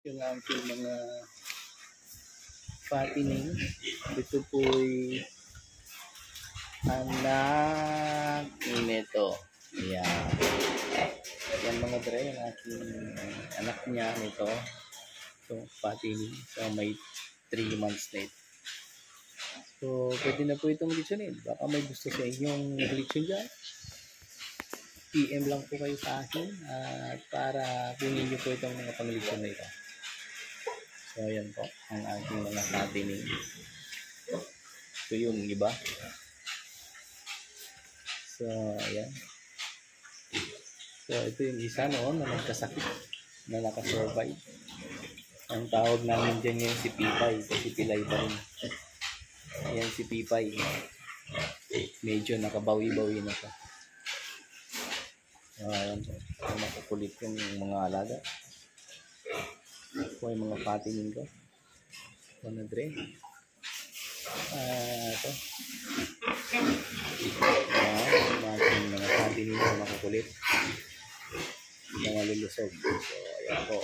Yung aking mga fattening. Ito po'y anak nito. Yan. Yan mga dre, yung aking anak niya nito. So, fattening. So, may 3 months na ito. So, pwede na po itong litsunin. Baka may gusto sa inyong litsun dyan. PM lang po kayo sa akin at para kunin niyo po itong mga panglitsun na ito. So, ayan po ang aking mga fattening. So, yung iba. So, ayan. So, ito yung isa noon na nagkasakit na nakasurvive. Ang tawag namin dyan yung si Pipay kasi pilay pa rin. Ayan si Pipay. Medyo nakabawi-bawi na pa. Ayan po. Makukulit yung mga alaga. Ito yung mga fattening ko. Ano dre? Ito. Ayan. Mga fattening ko makukulit. Mga lulusog. So, ayan po.